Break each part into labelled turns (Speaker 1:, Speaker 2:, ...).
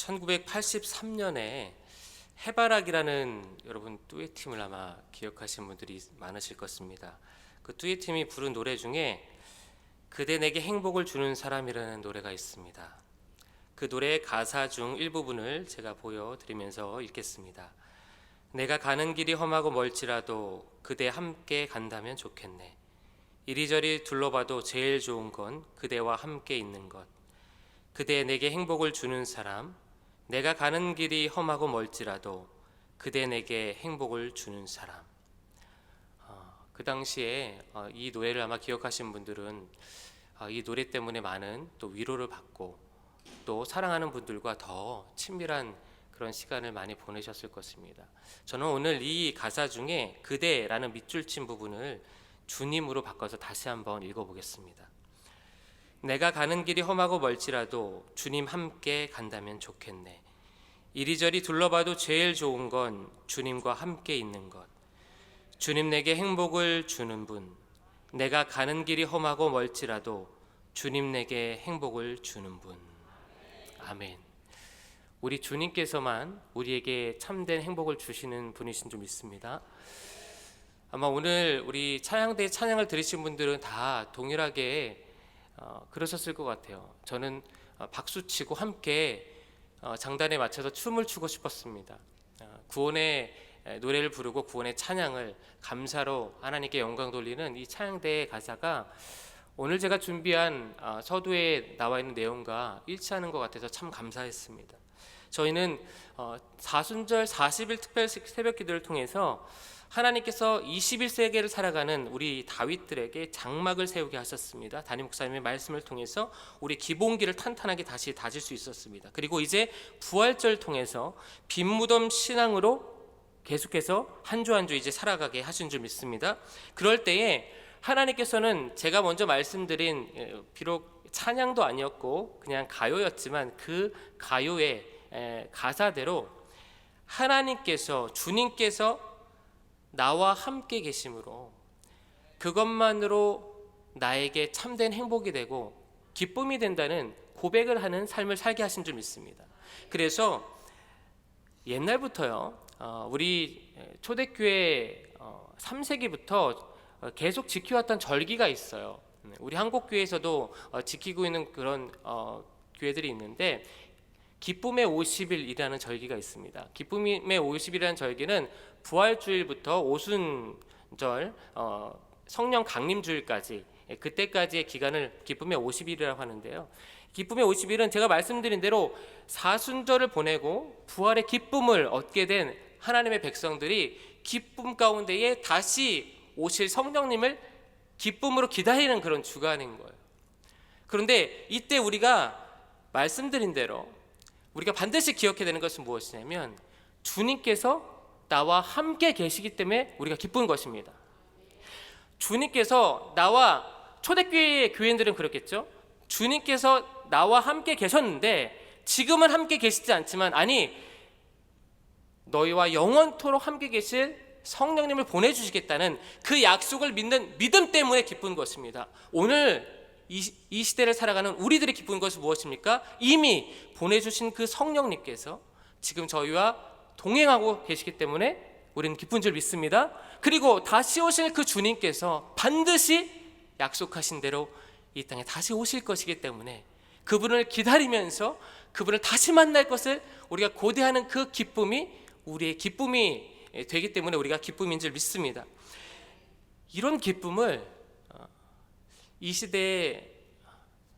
Speaker 1: 1983년에 해바라기라는 여러분 듀엣팀을 아마 기억하시는 분들이 많으실 것입니다. 그 듀엣팀이 부른 노래 중에 그대 내게 행복을 주는 사람이라는 노래가 있습니다. 그 노래의 가사 중 일부분을 제가 보여드리면서 읽겠습니다. 내가 가는 길이 험하고 멀지라도 그대 함께 간다면 좋겠네. 이리저리 둘러봐도 제일 좋은 건 그대와 함께 있는 것. 그대 내게 행복을 주는 사람, 내가 가는 길이 험하고 멀지라도 그대 내게 행복을 주는 사람. 그 당시에 이 노래를 아마 기억하신 분들은 이 노래 때문에 많은 또 위로를 받고 또 사랑하는 분들과 더 친밀한 그런 시간을 많이 보내셨을 것입니다. 저는 오늘 이 가사 중에 그대라는 밑줄 친 부분을 주님으로 바꿔서 다시 한번 읽어보겠습니다. 내가 가는 길이 험하고 멀지라도 주님 함께 간다면 좋겠네. 이리저리 둘러봐도 제일 좋은 건 주님과 함께 있는 것. 주님 내게 행복을 주는 분. 내가 가는 길이 험하고 멀지라도 주님 내게 행복을 주는 분. 아멘. 우리 주님께서만 우리에게 참된 행복을 주시는 분이신 줄 믿습니다. 아마 오늘 우리 찬양대 찬양을 들으신 분들은 다 동일하게 그러셨을 것 같아요. 저는 박수치고 함께 장단에 맞춰서 춤을 추고 싶었습니다. 구원의 노래를 부르고 구원의 찬양을 감사로 하나님께 영광 돌리는 이 찬양대의 가사가 오늘 제가 준비한 서두에 나와 있는 내용과 일치하는 것 같아서 참 감사했습니다. 저희는 사순절 40일 특별 새벽 기도를 통해서 하나님께서 21세기를 살아가는 우리 다윗들에게 장막을 세우게 하셨습니다. 담임 목사님의 말씀을 통해서 우리 기본기를 탄탄하게 다시 다질 수 있었습니다. 그리고 이제 부활절 통해서 빈무덤 신앙으로 계속해서 한 주 한 주 이제 살아가게 하신 줄 믿습니다. 그럴 때에 하나님께서는 제가 먼저 말씀드린 비록 찬양도 아니었고 그냥 가요였지만 그 가요의 가사대로 하나님께서 주님께서 나와 함께 계심으로 그것만으로 나에게 참된 행복이 되고 기쁨이 된다는 고백을 하는 삶을 살게 하신 줄 믿습니다. 그래서 옛날부터요 우리 초대교회 3세기부터 계속 지켜왔던 절기가 있어요. 우리 한국교회에서도 지키고 있는 그런 교회들이 있는데 기쁨의 50일이라는 절기가 있습니다. 기쁨의 50일이라는 절기는 부활주일부터 오순절 성령 강림주일까지 그때까지의 기간을 기쁨의 50일이라고 하는데요. 기쁨의 50일은 제가 말씀드린 대로 사순절을 보내고 부활의 기쁨을 얻게 된 하나님의 백성들이 기쁨 가운데에 다시 오실 성령님을 기쁨으로 기다리는 그런 주간인 거예요. 그런데 이때 우리가 말씀드린 대로 우리가 반드시 기억해야 되는 것은 무엇이냐면 주님께서 나와 함께 계시기 때문에 우리가 기쁜 것입니다. 주님께서 나와 초대교회의 교인들은 그렇겠죠. 주님께서 나와 함께 계셨는데 지금은 함께 계시지 않지만 아니 너희와 영원토록 함께 계실 성령님을 보내주시겠다는 그 약속을 믿는 믿음 때문에 기쁜 것입니다. 오늘 이 시대를 살아가는 우리들이 기쁜 것이 무엇입니까? 이미 보내주신 그 성령님께서 지금 저희와 동행하고 계시기 때문에 우리는 기쁜 줄 믿습니다. 그리고 다시 오실 그 주님께서 반드시 약속하신 대로 이 땅에 다시 오실 것이기 때문에 그분을 기다리면서 그분을 다시 만날 것을 우리가 고대하는 그 기쁨이 우리의 기쁨이 되기 때문에 우리가 기쁨인 줄 믿습니다. 이런 기쁨을 이 시대에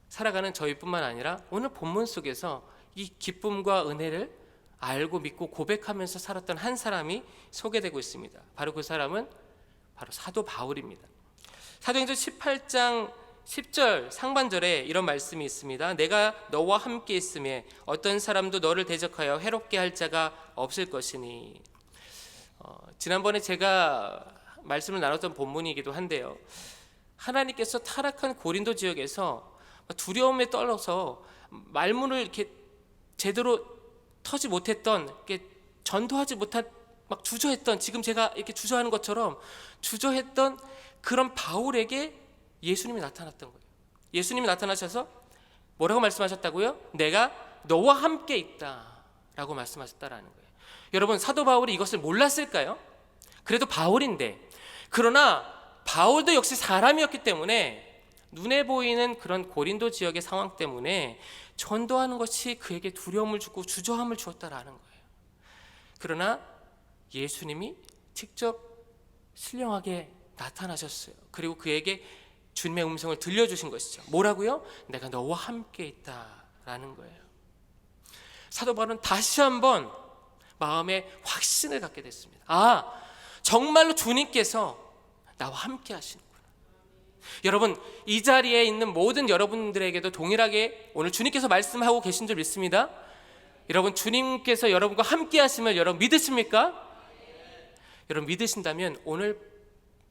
Speaker 1: 살아가는 저희뿐만 아니라 오늘 본문 속에서 이 기쁨과 은혜를 알고 믿고 고백하면서 살았던 한 사람이 소개되고 있습니다. 바로 그 사람은 바로 사도 바울입니다. 사도행전 18장 10절 상반절에 이런 말씀이 있습니다. 내가 너와 함께 있음에 어떤 사람도 너를 대적하여 해롭게 할 자가 없을 것이니. 지난번에 제가 말씀을 나눴던 본문이기도 한데요. 하나님께서 타락한 고린도 지역에서 두려움에 떨어서 말문을 이렇게 제대로 터지 못했던, 이렇게 전도하지 못한, 막 주저했던, 지금 제가 이렇게 주저하는 것처럼 주저했던 그런 바울에게 예수님이 나타났던 거예요. 예수님이 나타나셔서 뭐라고 말씀하셨다고요? 내가 너와 함께 있다. 라고 말씀하셨다라는 거예요. 여러분, 사도 바울이 이것을 몰랐을까요? 그래도 바울인데, 그러나 바울도 역시 사람이었기 때문에 눈에 보이는 그런 고린도 지역의 상황 때문에 전도하는 것이 그에게 두려움을 주고 주저함을 주었다라는 거예요. 그러나 예수님이 직접 신령하게 나타나셨어요. 그리고 그에게 주님의 음성을 들려주신 것이죠. 뭐라고요? 내가 너와 함께 있다라는 거예요. 사도 바울은 다시 한번 마음에 확신을 갖게 됐습니다. 아, 정말로 주님께서 나와 함께 하시는구나. 여러분, 이 자리에 있는 모든 여러분들에게도 동일하게 오늘 주님께서 말씀하고 계신 줄 믿습니다. 여러분, 주님께서 여러분과 함께 하심을 여러분 믿으십니까? 여러분 믿으신다면 오늘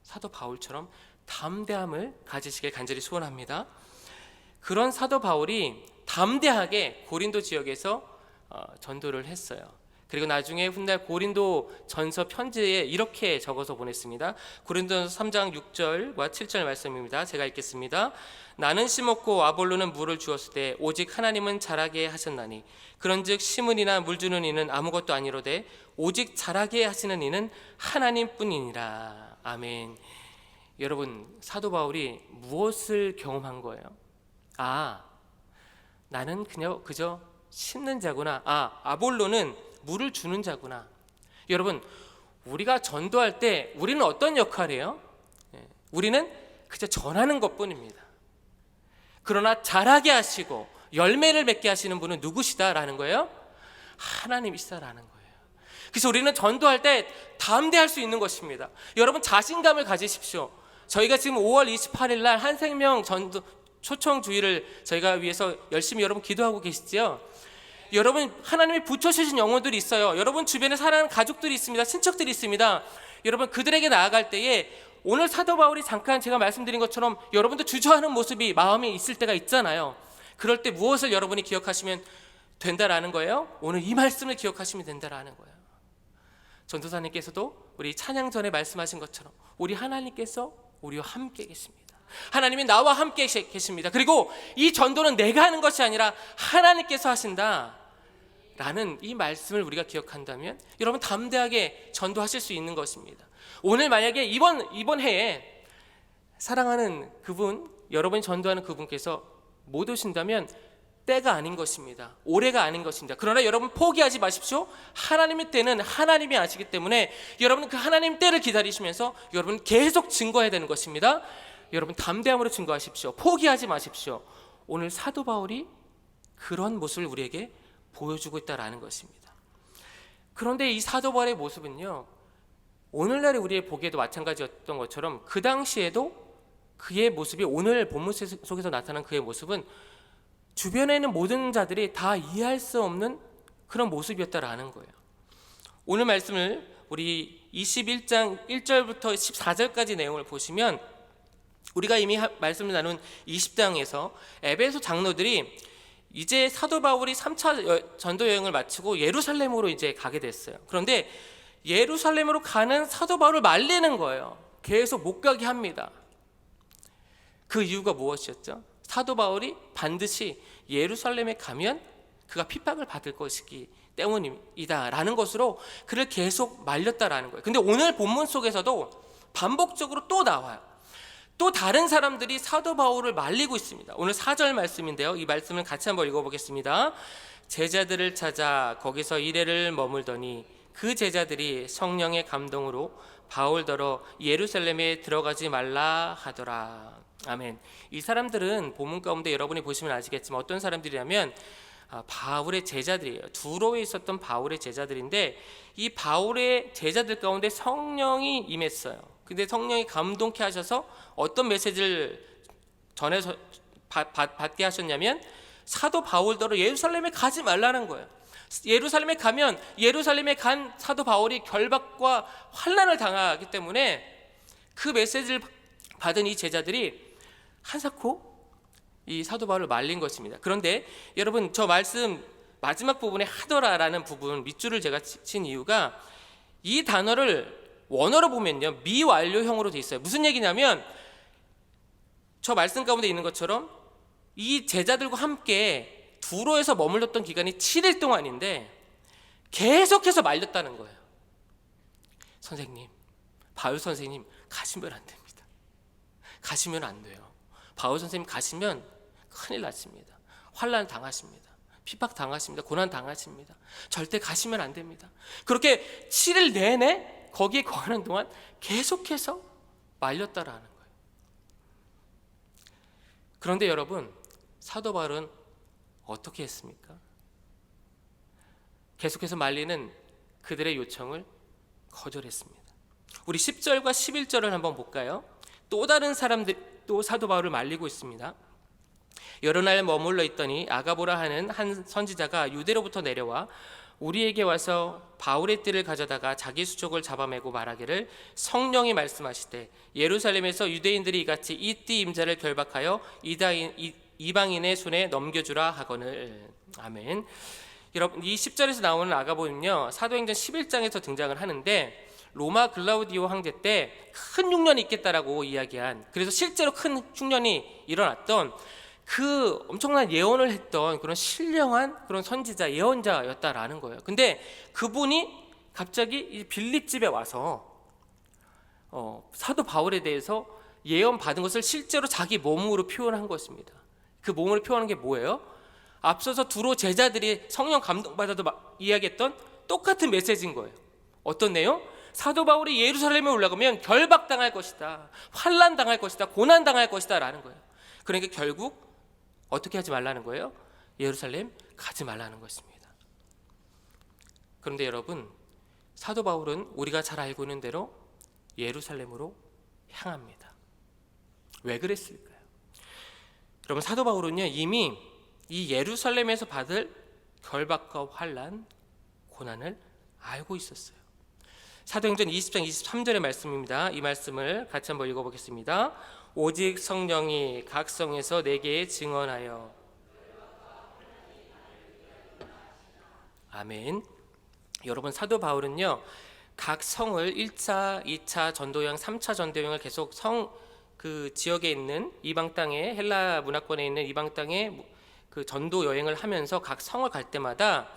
Speaker 1: 사도 바울처럼 담대함을 가지시길 간절히 소원합니다. 그런 사도 바울이 담대하게 고린도 지역에서 전도를 했어요. 그리고 나중에 훗날 고린도 전서 편지에 이렇게 적어서 보냈습니다. 고린도전서 3장 6절과 7절 말씀입니다. 제가 읽겠습니다. 나는 심었고 아볼로는 물을 주었을 때 오직 하나님은 자라게 하셨나니 그런즉 심은 이나 물 주는 이는 아무것도 아니로되 오직 자라게 하시는 이는 하나님뿐이니라. 아멘. 여러분, 사도 바울이 무엇을 경험한 거예요? 아, 나는 그저 심는 자구나. 아, 아볼로는 물을 주는 자구나. 여러분, 우리가 전도할 때 우리는 어떤 역할이에요? 우리는 그저 전하는 것뿐입니다. 그러나 자라게 하시고 열매를 맺게 하시는 분은 누구시다라는 거예요? 하나님이시다라는 거예요. 그래서 우리는 전도할 때 담대할 수 있는 것입니다. 여러분, 자신감을 가지십시오. 저희가 지금 5월 28일 날 한생명 전도 초청주의를 저희가 위해서 열심히 여러분 기도하고 계시죠? 여러분, 하나님이 붙여주신 영혼들이 있어요. 여러분 주변에 사랑하는 가족들이 있습니다. 친척들이 있습니다. 여러분, 그들에게 나아갈 때에 오늘 사도 바울이 잠깐 제가 말씀드린 것처럼 여러분도 주저하는 모습이 마음에 있을 때가 있잖아요. 그럴 때 무엇을 여러분이 기억하시면 된다라는 거예요? 오늘 이 말씀을 기억하시면 된다라는 거예요. 전도사님께서도 우리 찬양 전에 말씀하신 것처럼 우리 하나님께서 우리와 함께 계십니다. 하나님이 나와 함께 계십니다. 그리고 이 전도는 내가 하는 것이 아니라 하나님께서 하신다 라는 이 말씀을 우리가 기억한다면 여러분 담대하게 전도하실 수 있는 것입니다. 오늘 만약에 이번 해에 사랑하는 그분, 여러분이 전도하는 그분께서 못 오신다면 때가 아닌 것입니다. 올해가 아닌 것입니다. 그러나 여러분 포기하지 마십시오. 하나님의 때는 하나님이 아시기 때문에 여러분 그 하나님 때를 기다리시면서 여러분 계속 증거해야 되는 것입니다. 여러분 담대함으로 증거하십시오. 포기하지 마십시오. 오늘 사도 바울이 그런 모습을 우리에게 보여주고 있다라는 것입니다. 그런데 이 사도 바울의 모습은요, 오늘날의 우리의 보기에도 마찬가지였던 것처럼 그 당시에도 그의 모습이 오늘 본문 속에서 나타난 그의 모습은 주변에 있는 모든 자들이 다 이해할 수 없는 그런 모습이었다라는 거예요. 오늘 말씀을 우리 21장 1절부터 14절까지 내용을 보시면 우리가 이미 말씀을 나눈 20장에서 에베소 장로들이 이제 사도 바울이 3차 전도 여행을 마치고 예루살렘으로 이제 가게 됐어요. 그런데 예루살렘으로 가는 사도 바울을 말리는 거예요. 계속 못 가게 합니다. 그 이유가 무엇이었죠? 사도 바울이 반드시 예루살렘에 가면 그가 핍박을 받을 것이기 때문이다 라는 것으로 그를 계속 말렸다라는 거예요. 근데 오늘 본문 속에서도 반복적으로 또 나와요. 또 다른 사람들이 사도 바울을 말리고 있습니다. 오늘 4절 말씀인데요, 이 말씀을 같이 한번 읽어보겠습니다. 제자들을 찾아 거기서 이래를 머물더니 그 제자들이 성령의 감동으로 바울더러 예루살렘에 들어가지 말라 하더라. 아멘. 이 사람들은 본문 가운데 여러분이 보시면 아시겠지만 어떤 사람들이냐면 바울의 제자들이에요. 두로에 있었던 바울의 제자들인데 이 바울의 제자들 가운데 성령이 임했어요. 근데 성령이 감동케 하셔서 어떤 메시지를 전해서 받게 하셨냐면 사도 바울더러 예루살렘에 가지 말라는 거예요. 예루살렘에 가면 예루살렘에 간 사도 바울이 결박과 환난을 당하기 때문에 그 메시지를 받은 이 제자들이 한사코 이 사도 바울을 말린 것입니다. 그런데 여러분, 저 말씀 마지막 부분에 하더라라는 부분 밑줄을 제가 친 이유가 이 단어를 원어로 보면요 미완료형으로 돼 있어요. 무슨 얘기냐면 저 말씀 가운데 있는 것처럼 이 제자들과 함께 두로에서 머물렀던 기간이 7일 동안인데 계속해서 말렸다는 거예요. 선생님, 바울 선생님 가시면 안 됩니다. 가시면 안 돼요. 바울 선생님 가시면 큰일 났습니다. 환난 당하십니다. 핍박 당하십니다. 고난 당하십니다. 절대 가시면 안 됩니다. 그렇게 7일 내내 거기에 거하는 동안 계속해서 말렸다라는 거예요. 그런데 여러분, 사도 바울은 어떻게 했습니까? 계속해서 말리는 그들의 요청을 거절했습니다. 우리 10절과 11절을 한번 볼까요? 또 다른 사람들이 또 사도 바울을 말리고 있습니다. 여러 날 머물러 있더니 아가보라 하는 한 선지자가 유대로부터 내려와 우리에게 와서 바울의 띠를 가져다가 자기 수족을 잡아매고 말하기를 성령이 말씀하시되 예루살렘에서 유대인들이 이같이 이 띠 임자를 결박하여 이방인의 손에 넘겨주라 하거늘. 아멘. 여러분, 이 10절에서 나오는 아가보는요, 사도행전 11장에서 등장을 하는데 로마 글라우디오 황제 때 큰 흉년이 있겠다라고 이야기한, 그래서 실제로 큰 흉년이 일어났던 그 엄청난 예언을 했던 그런 신령한 그런 선지자, 예언자였다라는 거예요. 근데 그분이 갑자기 이 빌립 집에 와서 사도 바울에 대해서 예언 받은 것을 실제로 자기 몸으로 표현한 것입니다. 그 몸으로 표현한 게 뭐예요? 앞서서 두로 제자들이 성령 감동받아도 이야기했던 똑같은 메시지인 거예요. 어떤 내용? 사도 바울이 예루살렘에 올라가면 결박당할 것이다, 환난당할 것이다, 고난당할 것이다 라는 거예요. 그러니까 결국 어떻게 하지 말라는 거예요? 예루살렘 가지 말라는 것입니다. 그런데 여러분, 사도 바울은 우리가 잘 알고 있는 대로 예루살렘으로 향합니다. 왜 그랬을까요? 여러분, 사도 바울은요, 이미 이 예루살렘에서 받을 결박과 환난, 고난을 알고 있었어요. 사도행전 20장 23절의 말씀입니다. 이 말씀을 같이 한번 읽어보겠습니다. 오직 성령이 각 성에서 내게 증언하여. 아멘. 여러분, 사도 바울은요, 각 성을 1차, 2차 전도여행, 3차 전도여행을 계속 그 지역에 있는 이방 땅에, 헬라 문화권에 있는 이방 땅에 그 전도 여행을 하면서 각 성을 갈 때마다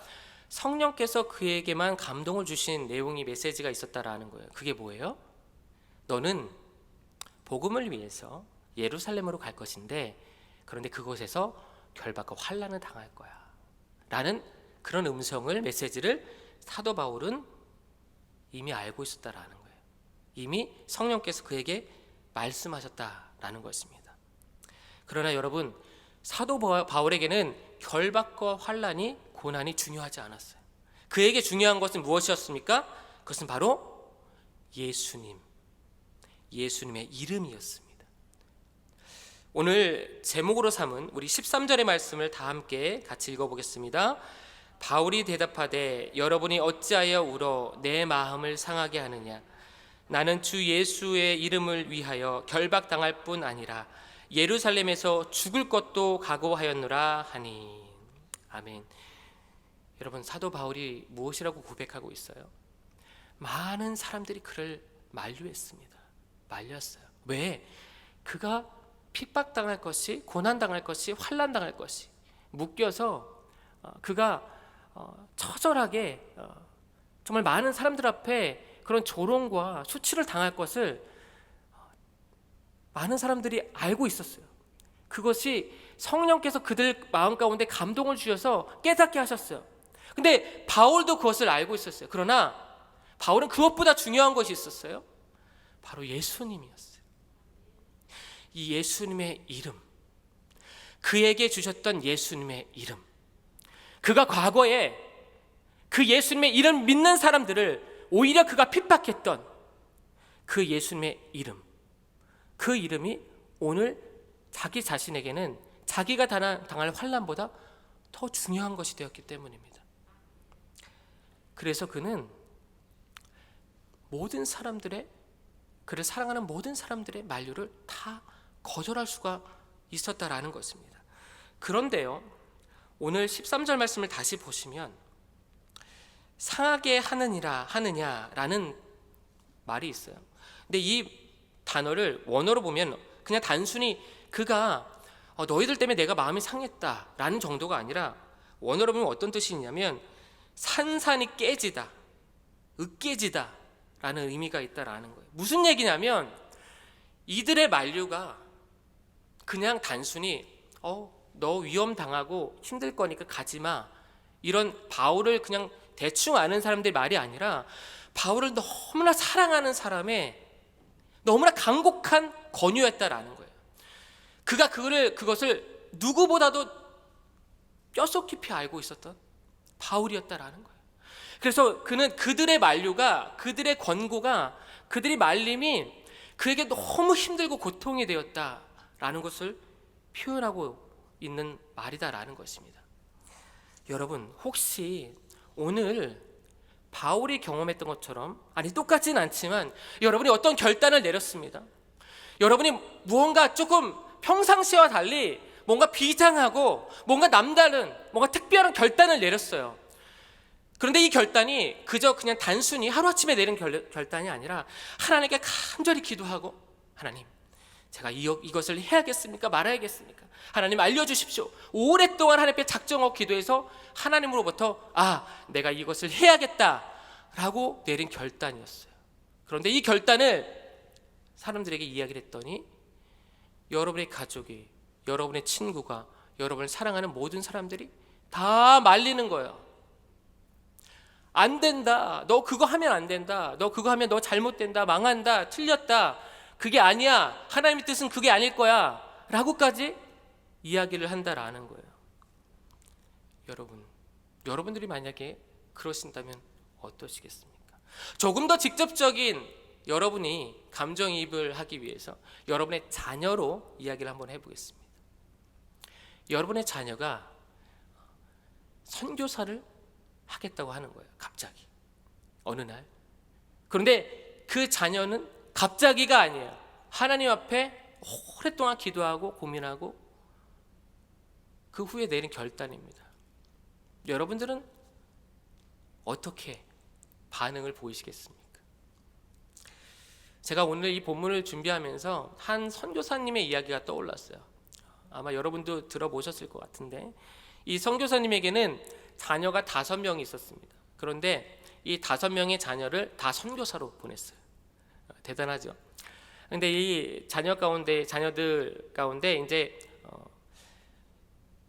Speaker 1: 성령께서 그에게만 감동을 주신 내용이, 메시지가 있었다라는 거예요. 그게 뭐예요? 너는 복음을 위해서 예루살렘으로 갈 것인데, 그런데 그곳에서 결박과 환난을 당할 거야 라는 그런 음성을, 메시지를 사도 바울은 이미 알고 있었다라는 거예요. 이미 성령께서 그에게 말씀하셨다라는 것입니다. 그러나 여러분, 사도 바울에게는 결박과 환난이, 고난이 중요하지 않았어요. 그에게 중요한 것은 무엇이었습니까? 그것은 바로 예수님의 이름이었습니다. 오늘 제목으로 삼은 우리 13절의 말씀을 다 함께 같이 읽어보겠습니다. 바울이 대답하되 여러분이 어찌하여 울어 내 마음을 상하게 하느냐? 나는 주 예수의 이름을 위하여 결박당할 뿐 아니라 예루살렘에서 죽을 것도 각오하였노라 하니. 아멘. 여러분, 사도 바울이 무엇이라고 고백하고 있어요? 많은 사람들이 그를 만류했습니다. 말렸어요. 왜? 그가 핍박당할 것이, 고난당할 것이, 환난당할 것이 묶여서 그가 처절하게 정말 많은 사람들 앞에 그런 조롱과 수치를 당할 것을 많은 사람들이 알고 있었어요. 그것이 성령께서 그들 마음 가운데 감동을 주셔서 깨닫게 하셨어요. 근데 바울도 그것을 알고 있었어요. 그러나 바울은 그것보다 중요한 것이 있었어요. 바로 예수님이었어요. 이 예수님의 이름, 그에게 주셨던 예수님의 이름, 그가 과거에 그 예수님의 이름 믿는 사람들을 오히려 그가 핍박했던 그 예수님의 이름, 그 이름이 오늘 자기 자신에게는 자기가 당할 환난보다 더 중요한 것이 되었기 때문입니다. 그래서 그는 모든 사람들의, 그를 사랑하는 모든 사람들의 만류를 다 거절할 수가 있었다라는 것입니다. 그런데요, 오늘 13절 말씀을 다시 보시면 상하게 하느냐라는 말이 있어요. 근데 이 단어를 원어로 보면 그냥 단순히 그가 너희들 때문에 내가 마음이 상했다라는 정도가 아니라, 원어로 보면 어떤 뜻이 있냐면 산산이 깨지다, 으깨지다 라는 의미가 있다라는 거예요. 무슨 얘기냐면 이들의 만류가 그냥 단순히 너 위험 당하고 힘들 거니까 가지마, 이런 바울을 그냥 대충 아는 사람들의 말이 아니라 바울을 너무나 사랑하는 사람의 너무나 간곡한 권유였다라는 거예요. 그가 그것을 누구보다도 뼛속 깊이 알고 있었던 바울이었다라는 거예요. 그래서 그는 그들의 만류가, 그들의 권고가, 그들의 말림이 그에게 너무 힘들고 고통이 되었다라는 것을 표현하고 있는 말이다라는 것입니다. 여러분, 혹시 오늘 바울이 경험했던 것처럼, 아니 똑같지는 않지만 여러분이 어떤 결단을 내렸습니다. 여러분이 무언가 조금 평상시와 달리 뭔가 비장하고 뭔가 남다른, 뭔가 특별한 결단을 내렸어요. 그런데 이 결단이 그냥 단순히 하루아침에 내린 결단이 아니라 하나님께 간절히 기도하고, 하나님, 제가 이것을 해야겠습니까? 말아야겠습니까? 하나님 알려주십시오. 오랫동안 하나님께 작정하고 기도해서 하나님으로부터 내가 이것을 해야겠다라고 내린 결단이었어요. 그런데 이 결단을 사람들에게 이야기를 했더니 여러분의 가족이, 여러분의 친구가, 여러분을 사랑하는 모든 사람들이 다 말리는 거예요. 안 된다. 너 그거 하면 안 된다. 너 그거 하면 너 잘못된다. 망한다. 틀렸다. 그게 아니야. 하나님의 뜻은 그게 아닐 거야. 라고까지 이야기를 한다라는 거예요. 여러분들이 만약에 그러신다면 어떠시겠습니까? 조금 더 직접적인 여러분이 감정이입을 하기 위해서 여러분의 자녀로 이야기를 한번 해보겠습니다. 여러분의 자녀가 선교사를 하겠다고 하는 거예요. 갑자기 어느 날. 그런데 그 자녀는 갑자기가 아니에요. 하나님 앞에 오랫동안 기도하고 고민하고 그 후에 내린 결단입니다. 여러분들은 어떻게 반응을 보이시겠습니까? 제가 오늘 이 본문을 준비하면서 한 선교사님의 이야기가 떠올랐어요. 아마 여러분도 들어보셨을 것 같은데, 이 선교사님에게는 자녀가 5명이 있었습니다. 그런데 이 5명의 자녀를 다 선교사로 보냈어요. 대단하죠. 근데 이 자녀들 가운데 이제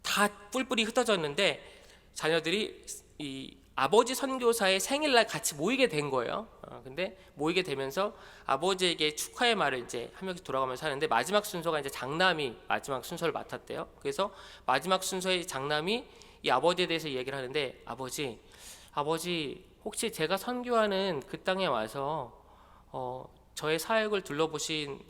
Speaker 1: 다 뿔뿔이 흩어졌는데 자녀들이 이 아버지 선교사의 생일날 같이 모이게 된 거예요. 근데 모이게 되면서 아버지에게 축하의 말을 이제 한 명씩 돌아가면서 하는데, 마지막 순서가 이제 장남이 마지막 순서를 맡았대요. 그래서 마지막 순서의 장남이 이 아버지에 대해서 얘기를 하는데, 아버지 혹시 제가 선교하는 그 땅에 와서 저의 사역을 둘러보신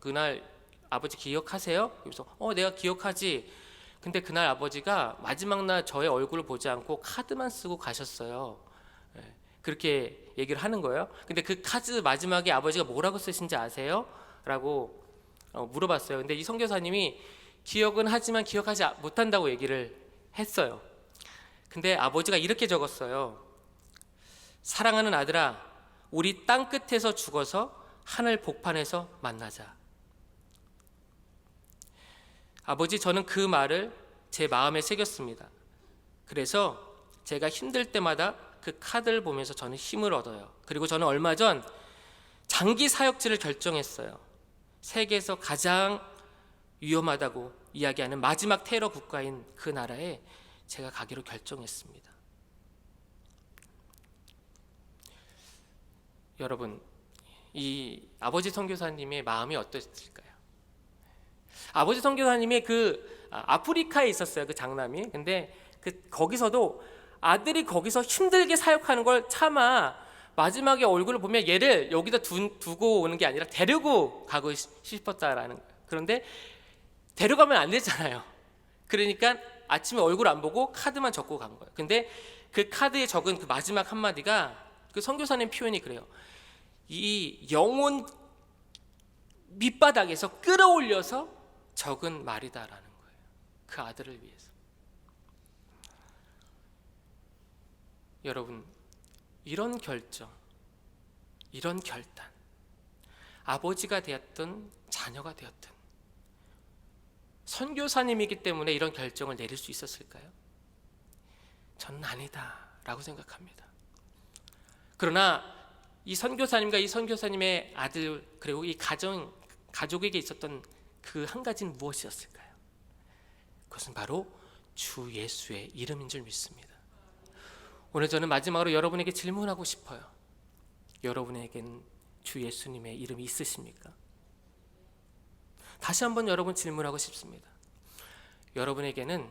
Speaker 1: 그날 아버지 기억하세요? 그래서 내가 기억하지. 근데 그날 아버지가 마지막 날 저의 얼굴을 보지 않고 카드만 쓰고 가셨어요. 그렇게 얘기를 하는 거예요. 근데 그 카드 마지막에 아버지가 뭐라고 쓰신지 아세요? 라고 물어봤어요. 근데 이 선교사님이 기억은 하지만 기억하지 못한다고 얘기를 했어요. 근데 아버지가 이렇게 적었어요. 사랑하는 아들아, 우리 땅 끝에서 죽어서 하늘 복판에서 만나자. 아버지, 저는 그 말을 제 마음에 새겼습니다. 그래서 제가 힘들 때마다 그 카드를 보면서 저는 힘을 얻어요. 그리고 저는 얼마 전 장기 사역지를 결정했어요. 세계에서 가장 위험하다고 이야기하는 마지막 테러 국가인 그 나라에 제가 가기로 결정했습니다. 여러분, 이 아버지 선교사님의 마음이 어떠실까요? 아버지 선교사님이 아프리카에 있었어요. 그 장남이. 근데 거기서도 아들이 거기서 힘들게 사역하는 걸 참아 마지막에 얼굴을 보면 얘를 여기다 두고 오는 게 아니라 데리고 가고 싶었다라는 거예요. 그런데 데려가면 안 되잖아요. 그러니까 아침에 얼굴 안 보고 카드만 적고 간 거예요. 근데 그 카드에 적은 그 마지막 한마디가, 그 선교사님 표현이 그래요. 이 영혼 밑바닥에서 끌어올려서 적은 말이다라는 거예요. 그 아들을 위해서. 여러분, 이런 결정, 이런 결단, 아버지가 되었든 자녀가 되었든 선교사님이기 때문에 이런 결정을 내릴 수 있었을까요? 저는 아니다 생각합니다. 그러나 이 선교사님과 이 선교사님의 아들 그리고 이 가족에게 있었던 그 한 가지는 무엇이었을까요? 그것은 바로 주 예수의 이름인 줄 믿습니다. 오늘 저는 마지막으로 여러분에게 질문하고 싶어요. 여러분에게는 주 예수님의 이름이 있으십니까? 다시 한번 여러분 질문하고 싶습니다. 여러분에게는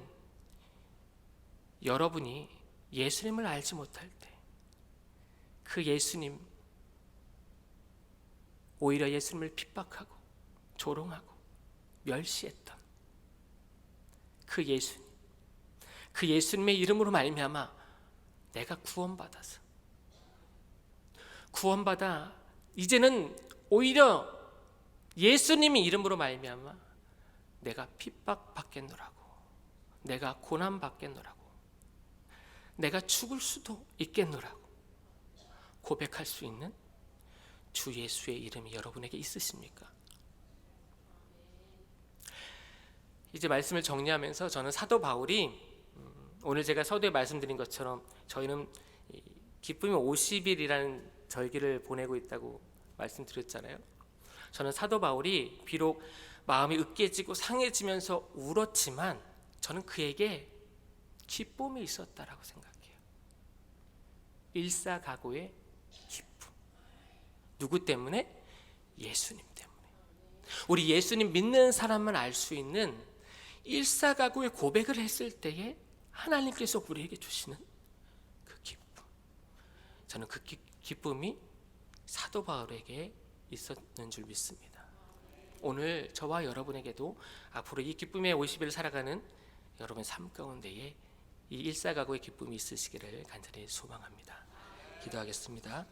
Speaker 1: 여러분이 예수님을 알지 못할 때 그 예수님, 오히려 예수님을 핍박하고 조롱하고 멸시했던 그 예수님, 그 예수님의 이름으로 말미암아 내가 구원받아 이제는 오히려 예수님의 이름으로 말미암아 내가 핍박받겠노라고, 내가 고난받겠노라고, 내가 죽을 수도 있겠노라고 고백할 수 있는 주 예수의 이름이 여러분에게 있으십니까? 이제 말씀을 정리하면서 저는 사도 바울이 오늘 제가 서두에 말씀드린 것처럼 저희는 기쁨이 50일이라는 절기를 보내고 있다고 말씀드렸잖아요. 저는 사도 바울이 비록 마음이 으깨지고 상해지면서 울었지만 저는 그에게 기쁨이 있었다라고 생각해요. 일사각오의 기쁨. 누구 때문에? 예수님 때문에. 우리 예수님 믿는 사람만 알 수 있는 일사각오의 고백을 했을 때에 하나님께서 우리에게 주시는 그 기쁨. 저는 그 기쁨이 사도 바울에게 있었는 줄 믿습니다. 오늘 저와 여러분에게도 앞으로 이 기쁨의 50일을 살아가는 여러분의 삶 가운데에 이 일사각오의 기쁨이 있으시기를 간절히 소망합니다. 기도하겠습니다.